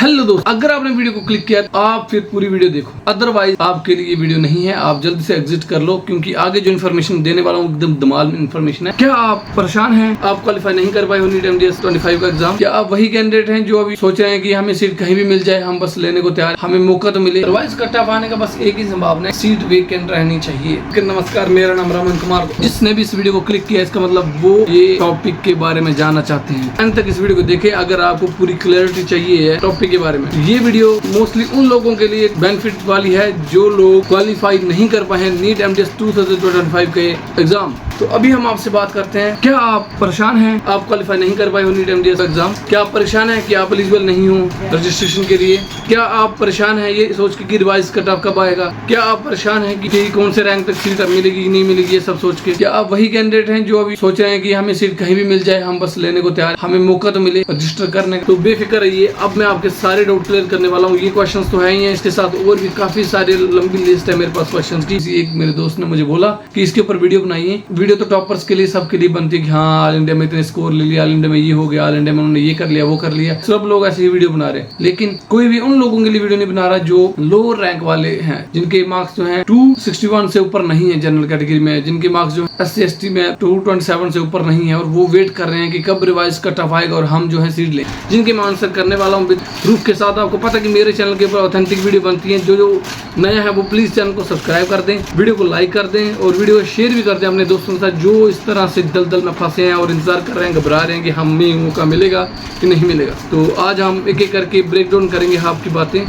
Hello दोस्त, अगर आपने वीडियो को क्लिक किया तो आप फिर पूरी वीडियो देखो, अदरवाइज आपके लिए वीडियो नहीं है। आप जल्दी से एग्जिट कर लो, क्योंकि आगे जो इन्फॉर्मेशन देने वाला हूँ एकदम धमाल इन्फॉर्मेशन है। क्या आप परेशान हैं? आप क्वालिफाई नहीं कर पाए हो नीट MDS 25 का एग्जाम? क्या आप वही कैंडिडेट हैं जो अभी सोच रहे हैं कि हमें सीट कहीं भी मिल जाए, हम बस लेने को तैयार, हमें मौका तो मिले? अदरवाइज कट ऑफ आने का बस एक ही संभावना है, सीट वेकेंट रहनी चाहिए। नमस्कार, मेरा नाम रमन कुमार। जिसने भी इस वीडियो को क्लिक किया, इसका मतलब वो ये टॉपिक के बारे में जानना चाहते हैं। अंत तक इस वीडियो को देखें अगर आपको पूरी क्लैरिटी चाहिए है टॉपिक के बारे में। ये वीडियो मोस्टली उन लोगों के लिए बेनिफिट वाली है जो लोग क्वालिफाई नहीं कर पाए हैं नीट MDS 2025 के एग्जाम। तो अभी हम आपसे बात करते हैं, क्या आप परेशान हैं? आप क्वालिफाई नहीं कर पाए हो नीट MDS एग्जाम? क्या आप परेशान हैं कि आप एलिजिबल नहीं हो रजिस्ट्रेशन के लिए? क्या आप परेशान हैं ये सोच के कि रिवाइज कट ऑफ कब आएगा? क्या आप परेशान हैं कि कौन से रैंक तक सीट मिलेगी नहीं मिलेगी, ये सब सोच के? क्या आप वही कैंडिडेट हैं जो अभी सोच रहे हैं कि हमें सीट कहीं भी मिल जाए, हम बस लेने को तैयार, हमें मौका तो मिले रजिस्टर करने का? तो बेफिक्र रहिए, अब मैं आपके सारे डाउट क्लियर करने वाला हूँ। ये क्वेश्चंस तो है ही हैं, इसके साथ और भी काफी सारी लंबी लिस्ट है मेरे पास क्वेश्चंस की। एक मेरे दोस्त ने मुझे बोला कि इसके ऊपर वीडियो बनाइए। वीडियो तो टॉपर्स के लिए, सबके लिए बनती है कि हाँ ऑल इंडिया में इतने स्कोर ले लिया, ऑल इंडिया में ये हो गया, ऑल इंडिया में उन्होंने ये कर लिया वो कर लिया। सब लोग ऐसे ही वीडियो बना रहे हैं, लेकिन कोई भी उन लोगों के लिए वीडियो नहीं बना रहा जो लोअर रैंक वाले हैं, जिनके मार्क्स जो है 261 से ऊपर नहीं है जनरल कैटेगरी में, जिनके मार्क्स जो SC ST में 227 से ऊपर नहीं है, और वो वेट कर रहे हैं कि कब रिवाइज कट ऑफ आएगा और हम जो है सीट लें। जिनके मैं आंसर करने वाला हूँ विद प्रूफ के साथ। आपको पता है कि मेरे चैनल के ऊपर ऑथेंटिक वीडियो बनती है। जो नया है वो प्लीज चैनल को सब्सक्राइब कर दें, वीडियो को लाइक कर दें और वीडियो को शेयर भी कर दें अपने दोस्तों के साथ जो इस तरह से दलदल में फंसे हैं और इंतजार कर रहे हैं, घबरा रहे हैं कि हमें मौका मिलेगा कि नहीं मिलेगा। तो आज हम एक एक करके ब्रेक डाउन करेंगे आपकी बातें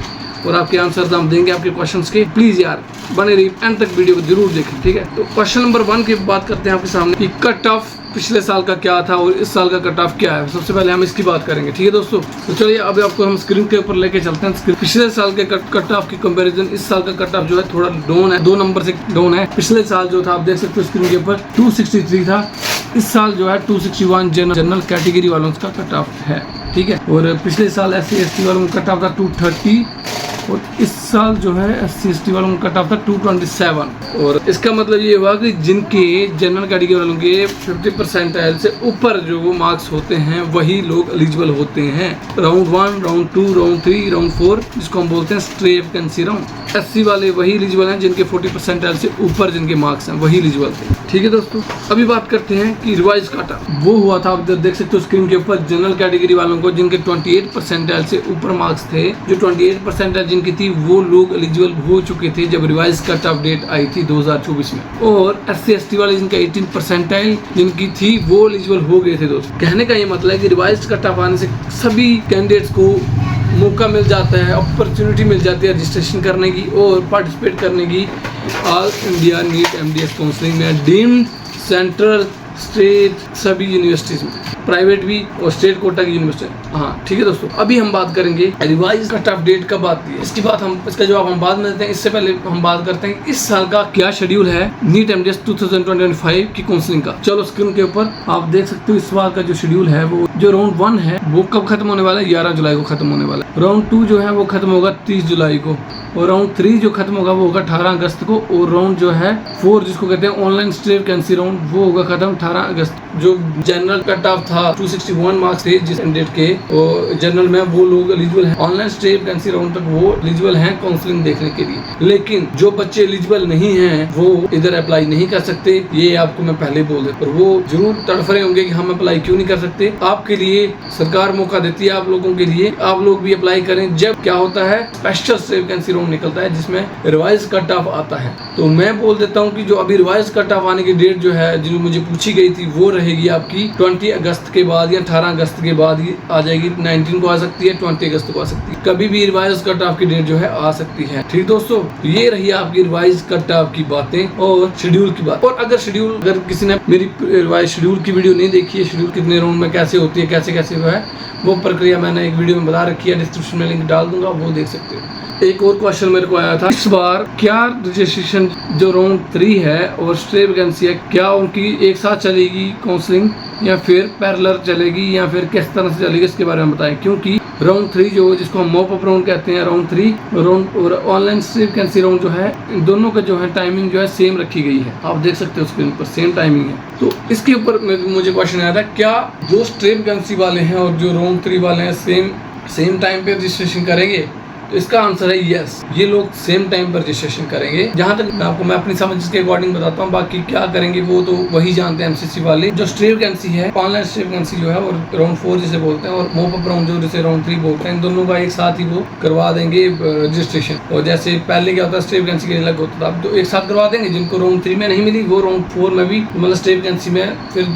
और आपके आंसर हम देंगे आपके क्वेश्चंस के। प्लीज यार बने रहिए, एंड तक वीडियो को जरूर देखें, ठीक है? तो क्वेश्चन नंबर 1 की बात करते हैं आपके सामने कि कट ऑफ पिछले साल का क्या था और इस साल का कट ऑफ क्या है। सबसे पहले हम इसकी बात करेंगे, ठीक है दोस्तों? तो चलिए अभी आपको हम स्क्रीन के ऊपर लेके चलते हैं। पिछले साल के कट ऑफ की कंपैरिजन इस साल का कट ऑफ जो है थोड़ा डाउन है, 2 नंबर से डाउन है। पिछले साल जो था आप देख सकते हो स्क्रीन के ऊपर 263 था, इस साल जो है 261 जनरल कैटेगरी वालों का कट ऑफ है, ठीक है? और पिछले साल SC ST वालों का कट ऑफ था 230 और इस साल जो है SC ST वालों का कट ऑफ था 227। और इसका मतलब ये हुआ कि जिनके जनरल कैटेगरी वालों के 50% से ऊपर जो वो मार्क्स होते हैं वही लोग एलिजिबल होते हैं। राउंड 1, राउंड 2, राउंड 3, राउंड 4, जिसको हम बोलते हैं स्ट्रे वैकेंसी राउंड। SC वाले वही एलिजिबल हैं जिनके 40% से ऊपर जिनके मार्क्स हैं वही एलिजिबल थे, ठीक है दोस्तों? अभी बात करते हैं कि रिवाइज कट ऑफ वो हुआ था, आप देख सकते हो स्क्रीन के ऊपर, जनरल कैटेगरी वालों को जिनके 28% से ऊपर मार्क्स थे, जो 28% जिनकी थी वो लोग एलिजिबल हो चुके थे जब रिवाइज कट ऑफ डेट आई थी 2024 में। और SC ST वाले जिनका 18% जिनकी थी वो एलिजिबल हो गए थे दोस्तों। कहने का ये मतलब है कि रिवाइज कट ऑफ आने से सभी कैंडिडेट्स को मौका मिल जाता है, अपॉर्चुनिटी मिल जाती है रजिस्ट्रेशन करने की और पार्टिसिपेट करने की all India NEET MDS counselling में, डीम्ड सेंट्रल स्टेट सभी यूनिवर्सिटीज में, प्राइवेट भी और स्टेट कोटा की यूनिवर्सिटी। हाँ ठीक है दोस्तों, अभी हम बात करेंगे रिवाइज कट ऑफ डेट कब आती है, इसका जवाब हम बाद में देते हैं। इससे पहले हम बात करते हैं इस साल का क्या शेड्यूल है नीट MDS 2025 की काउंसलिंग का। चलो स्क्रीन के ऊपर आप देख सकते हो इस बार का जो शेड्यूल है, वो जो राउंड 1 है वो कब खत्म होने वाला है? 11 जुलाई को खत्म होने वाला है। राउंड 2 जो है वो खत्म होगा 30 जुलाई को, और राउंड 3 जो खत्म होगा वो होगा 18 अगस्त को, और राउंड जो है 4 जिसको कहते हैं ऑनलाइन स्ट्रे वैकेंसी राउंड वो होगा खत्म 18 अगस्त। जो जनरल कट ऑफ था 261 मार्क्स थे जिस कैंडिडेट के, और जनरल में वो लोग एलिजिबल हैं ऑनलाइन स्ट्रे वैकेंसी राउंड तक, वो एलिजिबल हैं काउंसलिंग देखने के लिए। लेकिन जो बच्चे एलिजिबल नहीं हैं वो इधर अप्लाई नहीं कर सकते, ये आपको मैं पहले बोल देता हूं। वो जरूर तड़फ रहे होंगे कि हम अप्लाई क्यों नहीं कर सकते। आपके लिए सरकार मौका देती है, आप लोगों के लिए, आप लोग भी अप्लाई करें। जब क्या होता है स्पेशल स्ट्रे वैकेंसी राउंड निकलता है जिसमें रिवाइज कट ऑफ आता है। तो मैं बोल देता हूं कि जो अभी रिवाइज कट ऑफ आने की डेट जो है जो मुझे पूछी गई थी वो रहेगी आपकी 20 अगस्त के बाद या 18 अगस्त के बाद ही आ जाएगी। 19 को आ सकती है, 20 अगस्त को आ सकती है, कभी भी रिवाइज कट ऑफ की डेट जो है आ सकती है, ठीक दोस्तों? ये रही आपकी रिवाइज कट ऑफ की बातें और शेड्यूल की बात। और अगर किसी ने मेरी रिवाइज शेड्यूल की वीडियो नहीं देखी है, शेड्यूल कितने राउंड में कैसे होती है, कैसे कैसे वो प्रक्रिया मैंने एक वीडियो में बता रखी है, डिस्क्रिप्शन में लिंक डाल दूंगा, वो देख सकते हो। एक और क्वेश्चन मेरे को आया था, इस बार क्या रजिस्ट्रेशन जो राउंड 3 है और स्ट्रे वैकेंसी है, क्या उनकी एक साथ चलेगी काउंसलिंग या फिर पैरेलल चलेगी या फिर किस तरह से चलेगी, इसके बारे में बताएं। क्योंकि राउंड 3 जो जिसको हम मॉप अप राउंड कहते हैं, राउंड 3 राउंड और ऑनलाइन स्ट्रे वैकेंसी राउंड जो है, इन दोनों का जो है टाइमिंग जो है सेम रखी गई है, आप देख सकते हो स्क्रीन पर सेम टाइमिंग है। तो इसके ऊपर मुझे क्वेश्चन आया था, क्या जो स्ट्रे वैकेंसी वाले हैं और जो राउंड 3 वाले हैं सेम सेम टाइम पे रजिस्ट्रेशन करेंगे? तो इसका आंसर है यस, ये लोग सेम टाइम पर रजिस्ट्रेशन करेंगे। जहां तक मैं अपनी समझ के अकॉर्डिंग बताता हूँ, बाकी क्या करेंगे वो तो वही जानते हैं एमसीसी वाले। जो स्ट्रे वैकेंसी है, ऑनलाइन स्ट्रे वैकेंसी जो है वो राउंड 4 जिसे बोलते हैं, और मोप अप राउंड जो जिसे राउंड 3 बोलते हैं, इन दोनों का एक साथ ही वो करवा देंगे रजिस्ट्रेशन। और जैसे पहले क्या होता है, स्ट्रे वैकेंसी के अलग होता था, अब तो एक साथ करवा देंगे। जिनको राउंड 3 में नहीं मिली वो राउंड 4 में भी, मतलब स्ट्रे वैकेंसी में फिर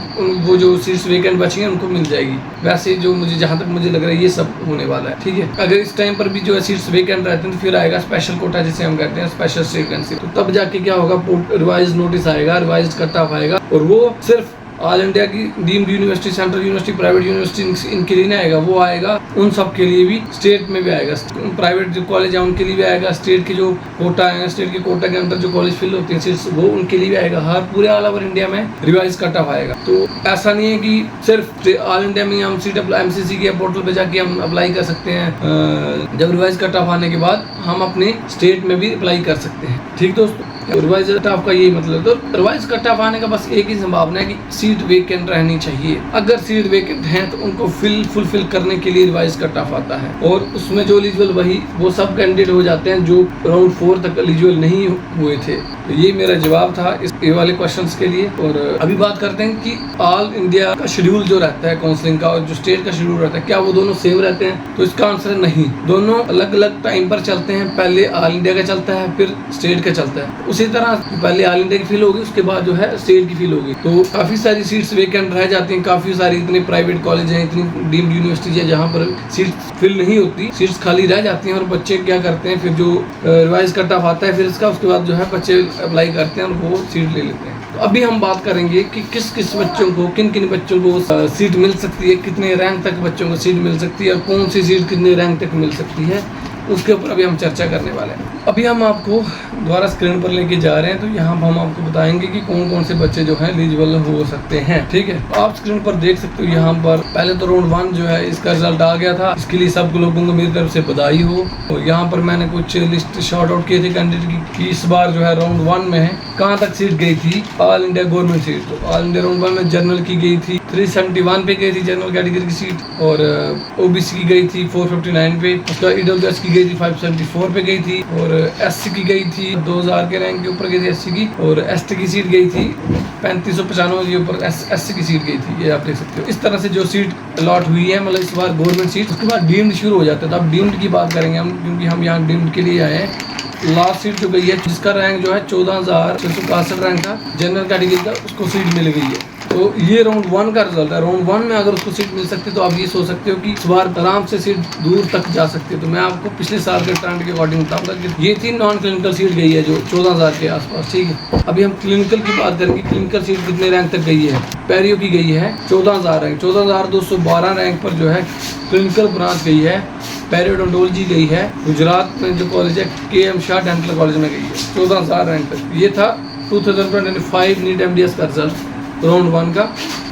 वो जो सीट्स वेकेंट बची हैं उनको मिल जाएगी। वैसे जो जहाँ तक मुझे लग रहा है ये सब होने वाला है, ठीक है। अगर इस टाइम पर भी जो है सीट्स वेकेंट रहते हैं तो फिर आएगा स्पेशल कोटा जिसे हम कहते हैं, स्पेशल स्ट्रे वैकेंसी। तो तब जाके क्या होगा, रिवाइज नोटिस आएगा, रिवाइज कट ऑफ आएगा, और वो सिर्फ ऑल इंडिया की deemed university, central university, private university इनके लिए नहीं आएगा, वो आएगा उन सब के लिए भी, स्टेट में भी आएगा। प्राइवेट जो कॉलेज है उनके लिए भी आएगा, स्टेट के जो कोटा है, स्टेट के कोटा के अंदर जो कॉलेज फिल होते हैं सीट्स, वो उनके लिए भी आएगा। हर पूरे ऑल ओवर इंडिया में रिवाइज कट ऑफ आएगा। तो ऐसा नहीं है कि सिर्फ ऑल इंडिया में हम सीट एमसीसी के पोर्टल पे जाके हम अप्लाई कर सकते हैं। जब रिवाइज कट ऑफ आने के बाद हम अपने स्टेट में भी अप्लाई कर सकते हैं, ठीक दोस्तों। रिवाइज कट ऑफ का यही मतलब। तो रिवाइज कट ऑफ आने का बस एक ही संभावना है कि सीट वेकेंट रहनी चाहिए। अगर सीट वेकेंट है तो उनको फुलफिल करने के लिए रिवाइज कट ऑफ आता है, और उसमें जो एलिजिबल वो सब कैंडिडेट हो जाते हैं जो राउंड 4 तक एलिजिबल नहीं हुए थे। तो ये मेरा जवाब था इस वाले क्वेश्चंस के लिए। और अभी बात करते हैं कि ऑल इंडिया का शेड्यूल जो रहता है काउंसलिंग का और जो स्टेट का शेड्यूल रहता है, क्या वो दोनों सेम रहते हैं? तो इसका आंसर है नहीं, दोनों अलग अलग टाइम पर चलते हैं। पहले ऑल इंडिया का चलता है, फिर स्टेट का चलता है। उसी तरह पहले ऑल इंडिया की फिल होगी, उसके बाद जो है स्टेट की फिल होगी। तो काफी सारी सीट्स वेकेंट रह जाती हैं, काफी सारी इतने प्राइवेट कॉलेज हैं, इतनी डीम्ड यूनिवर्सिटी है जहाँ पर सीट्स फिल नहीं होती, सीट्स खाली रह जाती हैं। और बच्चे क्या करते हैं, फिर जो रिवाइज कट ऑफ आता है फिर इसका, उसके बाद जो है बच्चे अप्लाई करते हैं और वो सीट ले लेते हैं। तो अभी हम बात करेंगे कि किस किस बच्चों को, किन किन बच्चों को सीट मिल सकती है, कितने रैंक तक बच्चों को सीट मिल सकती है, और कौन सी सीट कितने रैंक तक मिल सकती है, उसके ऊपर अभी हम चर्चा करने वाले हैं। अभी हम आपको दोबारा स्क्रीन पर लेके जा रहे हैं, तो यहाँ हम आपको बताएंगे कि कौन कौन से बच्चे जो हैं एलिजिबल हो सकते हैं, ठीक है। आप स्क्रीन पर देख सकते हो, यहाँ पर पहले तो राउंड 1 जो है इसका रिजल्ट आ गया था, इसके लिए सब लोगों को मेरी तरफ से बधाई हो। और यहाँ पर मैंने कुछ लिस्ट शॉर्ट आउट किए थे कैंडिडेट की इस बार जो है राउंड 1 में है कहाँ तक सीट गई थी, ऑल इंडिया गवर्नमेंट सीट। तो ऑल इंडिया राउंड 1 में जनरल की गई थी 371 पे गई थी जनरल कैटेगरी की सीट, और ओबीसी की गई थी 459 पे, उसका ईडब्ल्यूएस की गई थी 574 पे गई थी, और एससी की गई थी 2000 के रैंक के ऊपर गई थी एससी की, और एसटी की सीट गई थी 3595 के ऊपर एससी की सीट गई थी। ये आप देख सकते हो। इस तरह से जो सीट अलॉट हुई है, मतलब इस बार गवर्नमेंट सीट, उसके बाद डीम्ड शुरू हो जाता है। तो अब डीम्ड की बात करेंगे हम, क्योंकि हम यहाँ डीम्ड के लिए आए हैं। लास्ट सीट जो गई है, जिसका रैंक जो है 14,661 रैंक था जनरल कैटेगरी का, उसको सीट मिल गई है। तो ये राउंड 1 का रिजल्ट है। राउंड 1 में अगर उसको सीट मिल सकती है तो आप ये सोच सकते हो कि इस बार आराम से सीट दूर तक जा सकती है। तो मैं आपको पिछले साल के ट्रेंड के अकॉर्डिंग बताऊंगा कि ये 3 नॉन क्लिनिकल सीट गई है जो 14,000 के आसपास, ठीक है। अभी हम क्लिनिकल की बात करेंगे, क्लिनिकल सीट कितने रैंक तक गई है। पैरियो की गई है 14,000 रैंक, 14,212 रैंक पर जो है क्लिनिकल ब्रांच गई है। पेरियोडोंटोलॉजी गई है गुजरात में जो कॉलेज है KM शाह डेंटल कॉलेज में गई है 14,000 रैंक तक। ये था 2025 नीट MDS का रिजल्ट राउंड 1 का।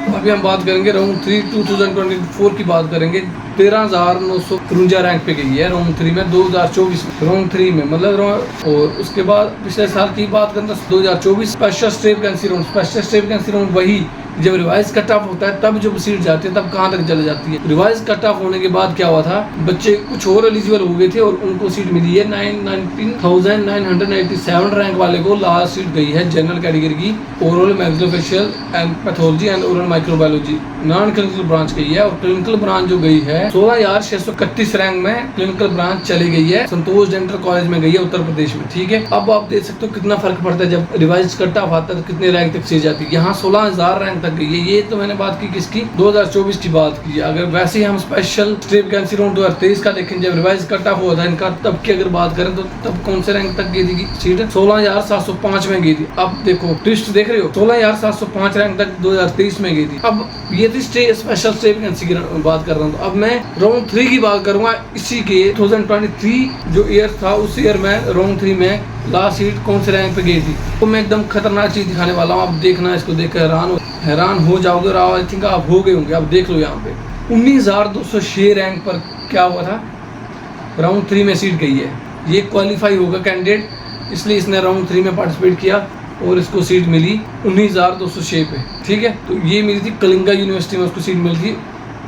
अभी हम बात करेंगे राउंड 3 2024 की बात करेंगे। 13,953 रैंक पे गई है राउंड 3 में 2024 राउंड 3 में, मतलब और उसके बाद पिछले साल की बात करें तो 2024 special state vacancy round, special state vacancy round वही जब रिवाइज कट ऑफ होता है तब जब सीट जाती है तब कहाँ तक चले जाती है। रिवाइज कट ऑफ होने के बाद क्या हुआ था, बच्चे कुछ और एलिजिबल हो गए थे और उनको सीट मिली है 19,987 रैंक वाले को लास्ट सीट गई है जनरल कैटेगरी की oral maxillofacial and pathology and oral microbiology non clinical branch गई है। और क्लिनिकल ब्रांच जो गई है 16,631 रैंक में क्लिनिकल ब्रांच चली गई है, संतोष डेंटल कॉलेज में गई है उत्तर प्रदेश में, ठीक है। अब आप देख सकते हो कितना फर्क पड़ता है जब रिवाइज कट ऑफ आता है तो कितने रैंक तक सीट जाती है। यहाँ 16,000 रैंक तक गई है। ये तो मैंने बात की किसकी, 2024 की बात की। अगर वैसे ही हम स्पेशल स्टेट वैकेंसी राउंड 2023 का देखें जब रिवाइज कट ऑफ हुआ था इनका, तब की अगर बात करें तो तब कौन से रैंक तक गई थी सीट, 16,705 में गई थी। अब देखो ट्विस्ट देख रहे हो, 16,705 रैंक तक 2023 में गई थी। अब ये थी स्पेशल स्टेट वैकेंसी की बात कर रहा हूँ। तो अब मैं राउंड 3 की बात करूंगा। इसी के 2023 जो ईयर था उस ईयर में राउंड 3 में लास्ट सीट कौन से रैंक पे गई थी। तो मैं एकदम खतरनाक चीज दिखाने वाला हूँ, आप देखना, इसको देखकर हैरान हो जाओगे और आई थिंक आप हो गए होंगे। आप देख लो यहाँ पे 19,206 रैंक पर क्या हुआ था, राउंड 3 में सीट गई है। ये क्वालिफाई होगा कैंडिडेट, इसलिए इसने राउंड 3 में पार्टिसिपेट किया और इसको सीट मिली 19,206 पे, ठीक है। तो ये मिली थी कलिंगा यूनिवर्सिटी में, उसको सीट मिली थी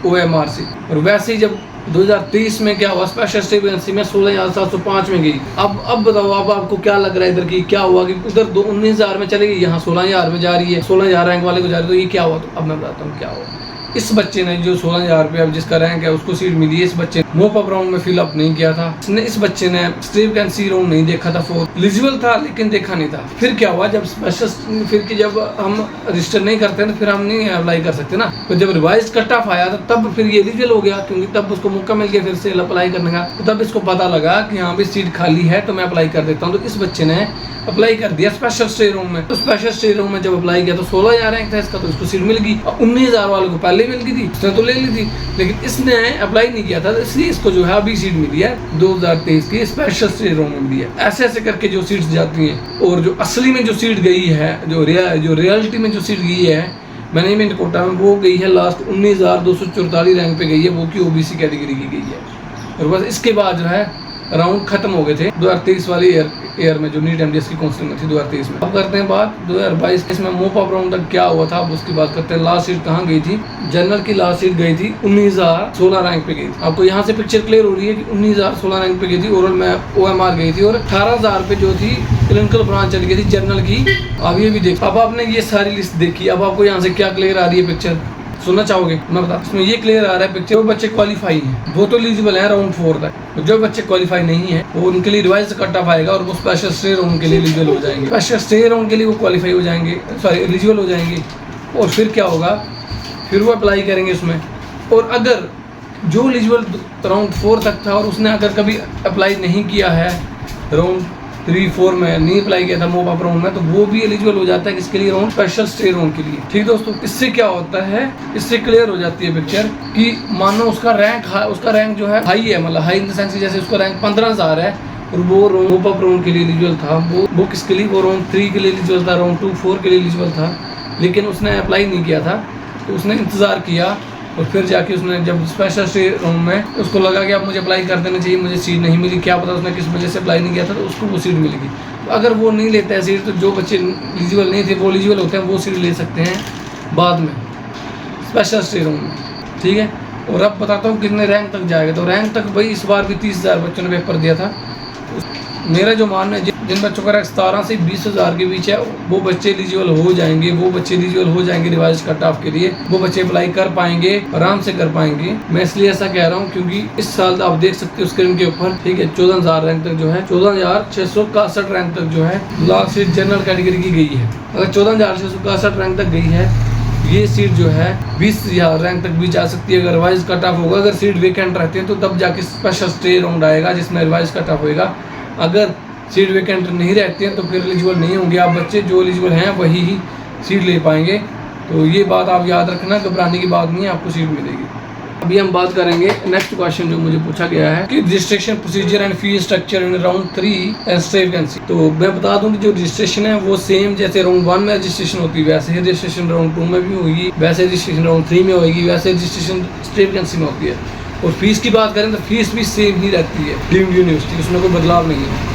OMR से। और वैसे ही जब 2023 में क्या हुआ, स्पेशल स्टेट वैकेंसी में 16,705 में गई। अब बताओ, अब आपको क्या लग रहा है इधर की क्या हुआ कि उधर 19,000 में चले गई, यहाँ 16,000 में जा रही है, 16,000 रैंक वाले को जा रही है, तो ये क्या हुआ? तो अब मैं बताता हूँ क्या हुआ। इस बच्चे ने जो 16,000 रुपये अब जिसका रैंक है उसको सीट मिली है, इस बच्चे ने मोप अप राउंड में फिलअप नहीं किया था, इस बच्चे ने स्टेट वैकेंसी राउंड नहीं देखा था, 4 एलिजिबल था लेकिन देखा नहीं था। फिर क्या हुआ, जब स्पेशल फिर की जब हम रजिस्टर नहीं करते हैं तो फिर हम नहीं अप्लाई कर सकते ना, तो जब रिवाइज कट ऑफ आया था तब फिर ये एलिजिबल हो गया, क्योंकि तब उसको मौका मिल गया फिर से अप्लाई करने का। तो तब इसको पता लगा कि हाँ भी सीट खाली है तो मैं अप्लाई कर देता हूँ, तो इस बच्चे ने अप्लाई कर दिया स्पेशल स्टे रूम में। तो स्पेशल स्टे रूम में जब अप्लाई किया तो 16,000 रैंक था इसका, तो इसको सीट मिल गई। 19,000 वाले को पहले मिल गई थी, उसने तो ले ली थी, लेकिन इसने अप्लाई नहीं किया था, तो इसलिए इसको जो है अभी सीट मिली है 2023 की स्पेशल स्टे रूम में मिली है। ऐसे ऐसे करके जो सीट्स जाती हैं, और जो असली में जो सीट गई है, जो रियलिटी में जो सीट गई है मैनेजमेंट कोटा में, वो गई है लास्ट 19,244 रैंक पे गई है, वो की ओबीसी कैटेगरी की गई है। और बस इसके बाद जो है राउंड खत्म हो गए थे 2023 वाले ईयर में, जो नीट एमडीएस की काउंसलिंग में थी 2023 में। अब करते हैं बात 2022 में मोप अप राउंड तक क्या हुआ था, अब उसकी बात करते हैं। लास्ट सीट कहाँ गई थी, जनरल की लास्ट सीट गई थी 19,016 रैंक पे गई थी। आपको यहाँ से पिक्चर क्लियर हो रही है कि 19,016 रैंक पे गई थी। ओरल में OMR गई थी, और 18,000 पे जो थी क्लिनिकल ब्रांच चली गई थी जनरल की। अब ये भी देख, अब आपने ये सारी लिस्ट देखी, अब आपको यहाँ से क्या क्लियर आ रही है पिक्चर, सुनना चाहोगे? मैं बता, इसमें ये क्लियर आ रहा है पिक्चर, वो बच्चे क्वालिफाई हैं वो तो एलिजिबल है राउंड 4 तक। जो बच्चे क्वालिफाई नहीं है वो उनके लिए रिवाइज कट ऑफ आएगा और वो स्पेशल स्टे राउंड के लिए एलिजिबल हो जाएंगे, स्पेशल स्टे राउंड के लिए वो क्वालिफाई हो जाएंगे, सॉरी एलिजिबल हो जाएंगे। और फिर क्या होगा, फिर वो अप्लाई करेंगे उसमें। और अगर जो एलिजिबल राउंड 4 तक था और उसने अगर कभी अप्लाई नहीं किया है राउंड 3, 4 में नहीं अप्लाई किया था मोप अप राउंड में, तो वो भी एलिजिबल हो जाता है किसके लिए, राउंड स्पेशल स्टे राउंड के लिए। ठीक दोस्तों, इससे क्या होता है, इससे क्लियर हो जाती है पिक्चर कि मानो उसका रैंक जो है हाई है, मतलब हाई इन द सेंस जैसे उसका रैंक 15,000 है और वो मोप अप राउंड के लिए एलिजिबल था, वो किसके लिए, वो राउंड 3 के लिए एलिजिबल था, राउंड 2, 4 के लिए एलिजिबल था, लेकिन उसने अप्लाई नहीं किया था। तो उसने इंतज़ार किया और फिर जाके उसने जब स्पेशल स्टे राउंड में उसको लगा कि अब मुझे अप्लाई कर देना चाहिए, मुझे सीट नहीं मिली, क्या पता उसने किस वजह से अप्लाई नहीं किया था, तो उसको वो सीट मिलेगी। तो अगर वो नहीं लेता है सीट, तो जो बच्चे एलिजिबल नहीं थे वो एलिजिबल होते हैं, वो सीट ले सकते हैं बाद में स्पेशल स्टे राउंड में। ठीक है, और अब बताता हूँ कितने रैंक तक जाएगा। तो रैंक तक भाई इस बार भी 30,000 बच्चों ने पेपर दिया था। मेरा जो मानना है, जिन बच्चों का रैंक 17 से 20,000 के बीच है वो बच्चे एलिजिबल हो जाएंगे, वो बच्चे एलिजिबल हो जाएंगे रिवाइज कट ऑफ के लिए, वो बच्चे अप्लाई कर पाएंगे, आराम से कर पाएंगे। मैं इसलिए ऐसा कह रहा हूँ क्योंकि इस साल आप देख सकते हो स्क्रीन के ऊपर, ठीक है, 14,000 रैंक तक जो है, 14,661 रैंक तक जो है लास्ट सीट जनरल कैटेगरी की गई है। अगर 14,661 रैंक तक गई है, ये सीट जो है 20,000 रैंक तक भी जा सकती है अगर रिवाइज कट ऑफ होगा। अगर सीट वेकेंट रहती है तो तब जाके स्पेशल स्टे राउंड आएगा जिसमें रिवाइज कट ऑफ होएगा। अगर सीट वेकेंट नहीं रहती है तो फिर एलिजिबल नहीं होंगे आप बच्चे, जो एलिजिबल हैं वही ही सीट ले पाएंगे। तो ये बात आप याद रखना, घबराने की बात नहीं है, आपको सीट मिलेगी। अभी हम बात करेंगे नेक्स्ट क्वेश्चन जो मुझे पूछा गया है कि registration procedure and fee structure in round 3 and stay vacancy. तो मैं बता दूं कि जो रजिस्ट्रेशन है वो सेम जैसे राउंड 1 में रजिस्ट्रेशन होती है वैसे ही रजिस्ट्रेशन राउंड 2 में भी होगी, वैसे रजिस्ट्रेशन राउंड 3 में होगी, वैसे रजिस्ट्रेशन स्टे वैकेंसी में होती है। और फीस की बात करें तो फीस भी सेम ही रहती है डीम्ड यूनिवर्सिटी, उसमें कोई बदलाव नहीं है,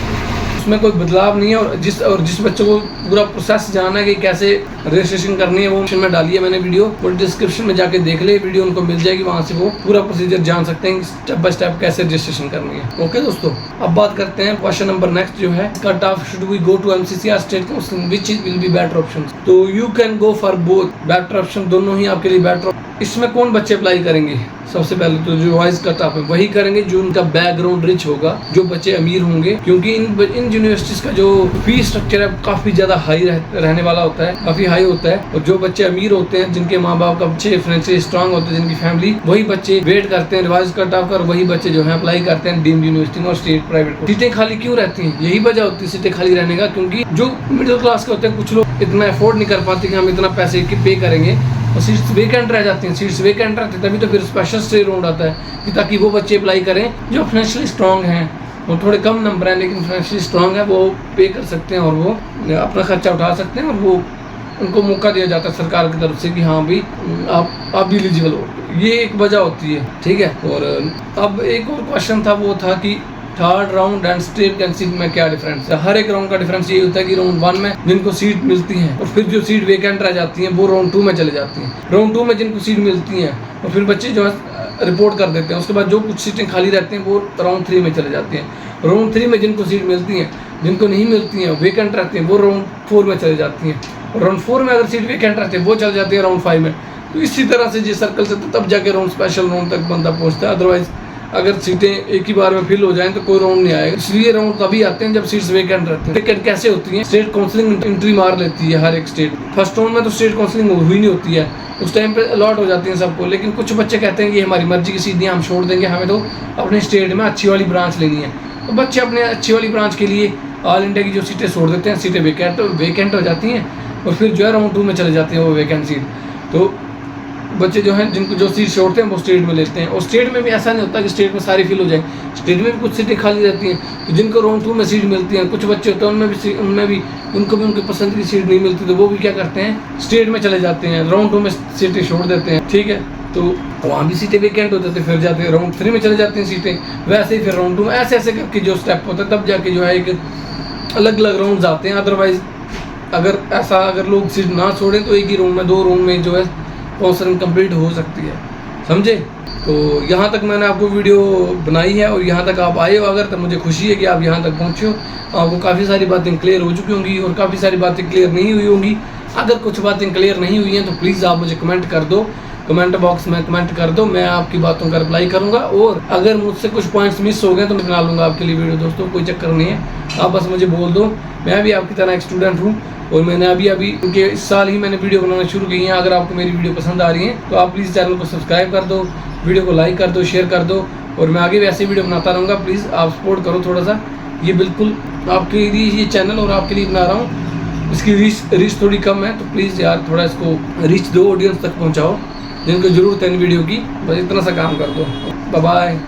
उसमें कोई बदलाव नहीं है। और जिस बच्चों को पूरा प्रोसेस जानना है कि कैसे रजिस्ट्रेशन करनी है वो ऑप्शन में डाली है मैंने वीडियो, वो डिस्क्रिप्शन में जाके देख ले, वीडियो उनको मिल जाएगी, वहाँ से वो पूरा प्रोसीजर जान सकते हैं स्टेप बाय स्टेप कैसे रजिस्ट्रेशन करनी है। ओके दोस्तों, अब बात करते हैं क्वेश्चन नंबर नेक्स्ट जो है, cut off should we go to MCC और state counselling which will be better option. तो you can go for both, better option दोनों ही आपके लिए बेटर। इसमें कौन बच्चे अप्लाई करेंगे, सबसे पहले तो जो वाइज कट ऑफ है वही करेंगे जो उनका बैकग्राउंड रिच होगा, जो बच्चे अमीर होंगे, क्योंकि इन यूनिवर्सिटीज का जो फीस स्ट्रक्चर है काफी ज्यादा हाई रहने वाला होता है, काफी हाई होता है। और जो बच्चे अमीर होते हैं, जिनके माँ बाप का अच्छे फाइनेंशियली स्ट्रांग होते हैं, जिनकी फैमिली, वही बच्चे वेट करते हैं रिवाइज कट ऑफ कर, वही बच्चे जो है अप्लाई करते हैं डीम्ड यूनिवर्सिटी और स्टेट प्राइवेट। सीटें खाली क्यों रहती हैं, यही वजह होती है सीटें खाली रहने का, क्योंकि जो मिडिल क्लास के होते हैं कुछ लोग इतना अफोर्ड नहीं कर पाते कि हम इतना पैसे पे करेंगे, और सीट्स वेकेंट रह जाती हैं। सीट्स वेकेंट रहती है तभी तो फिर स्पेशल स्टे राउंड आता है कि ताकि वो बच्चे अप्लाई करें जो फाइनेंशियली स्ट्रांग हैं, वो थोड़े कम नंबर हैं लेकिन फाइनेंशियली स्ट्रांग है, वो पे कर सकते हैं और वो अपना खर्चा उठा सकते हैं, और वो उनको मौका दिया जाता है सरकार की तरफ से कि हाँ भाई आप भी एलिजिबल हो। ये एक वजह होती है, ठीक है। और अब एक और क्वेश्चन था, वो था कि third round and state vacancy में क्या डिफरेंस है। हर एक राउंड का डिफरेंस ये होता है कि राउंड 1 में जिनको सीट मिलती हैं और फिर जो सीट वेकेंट रह जाती हैं वो राउंड 2 में चले जाती हैं। राउंड 2 में जिनको सीट मिलती हैं और फिर बच्चे जो है रिपोर्ट कर देते हैं। उसके बाद जो कुछ सीटें खाली रहती हैं वो राउंड 3 में चले जाती हैं। राउंड 3 में जिनको सीट मिलती हैं, जिनको नहीं मिलती हैं, वेकेंट रहती हैं, वो राउंड 4 में चले जाती हैं। और राउंड 4 में अगर सीट वेकेंट रहती है वो चल जाती है राउंड 5 में। तो इसी तरह से जिस सर्कल से तब जाके राउंड स्पेशल राउंड तक बंदा पहुंचता है। अदरवाइज अगर सीटें एक ही बार में फिल हो जाएं तो कोई राउंड नहीं आएगा। इसलिए राउंड तभी आते हैं जब सीट्स वेकेंट रहती हैं। वेकेंट कैसे होती हैं? स्टेट काउंसलिंग एंट्री मार लेती है हर एक स्टेट। फर्स्ट राउंड में तो स्टेट काउंसलिंग हुई नहीं होती है, उस टाइम पे अलॉट हो जाती है सबको। लेकिन कुछ बच्चे कहते हैं कि हमारी मर्जी की सीटें हम छोड़ देंगे, हमें तो अपने स्टेट में अच्छी वाली ब्रांच लेनी है। तो बच्चे अपने अच्छी वाली ब्रांच के लिए ऑल इंडिया की जो सीटें छोड़ देते हैं, सीटें वेकेंट हो जाती हैं और फिर जो है राउंड 2 में चले जाते हैं वो वेकेंट सीट। तो बच्चे जो हैं जिनको जो सीट छोड़ते हैं वो स्टेट में लेते हैं। और स्टेट में भी ऐसा नहीं होता कि स्टेट में सारी फिल हो जाए, स्टेट में भी कुछ सीटें खाली रहती हैं। तो जिनको राउंड 2 में सीट मिलती हैं, कुछ बच्चे होते हैं उनमें भी उनको भी उनकी पसंद की सीट नहीं मिलती, तो वो भी क्या करते हैं, स्टेट में चले जाते हैं, राउंड 2 में सीटें छोड़ देते हैं। ठीक है, तो वहाँ भी सीटें वेकेंट हो जाती है, फिर जाते हैं राउंड 3 में चले जाती हैं सीटें। वैसे ही फिर राउंड 2 में ऐसे ऐसे करके जो स्टेप होता है तब जाके जो है एक अलग अलग राउंड आते हैं। अदरवाइज अगर लोग सीट ना छोड़ें तो एक ही राउंड में 2 राउंड में जो है काउंसलिंग कंप्लीट हो सकती है, समझे। तो यहाँ तक मैंने आपको वीडियो बनाई है और यहाँ तक आप आए हो अगर, तो मुझे खुशी है कि आप यहाँ तक पहुँचे हो। आपको काफ़ी सारी बातें क्लियर हो चुकी होंगी और काफ़ी सारी बातें क्लियर नहीं हुई होंगी। अगर कुछ बातें क्लियर नहीं हुई हैं तो प्लीज़ आप मुझे कमेंट कर दो, कमेंट बॉक्स में कमेंट कर दो, मैं आपकी बातों का रिप्लाई करूँगा। और अगर मुझसे कुछ पॉइंट्स मिस हो गए तो मैं बना लूँगा आपके लिए वीडियो। दोस्तों कोई चक्कर नहीं है, आप बस मुझे बोल दो। मैं भी आपकी तरह एक स्टूडेंट हूँ और मैंने अभी क्योंकि इस साल ही मैंने वीडियो बनाना शुरू की है। अगर आपको मेरी वीडियो पसंद आ रही है तो आप प्लीज़ चैनल को सब्सक्राइब कर दो, वीडियो को लाइक कर दो, शेयर कर दो और मैं आगे भी ऐसे वीडियो बनाता रहूँगा। प्लीज़ आप सपोर्ट करो थोड़ा सा, ये बिल्कुल आपके लिए ये चैनल और आपके लिए बना रहा हूँ। इसकी रीच थोड़ी कम है, तो प्लीज़ यार थोड़ा इसको रीच दो, ऑडियंस तक पहुँचाओ जिनको ज़रूरत है इन वीडियो की। बस इतना सा काम कर दो। Bye bye.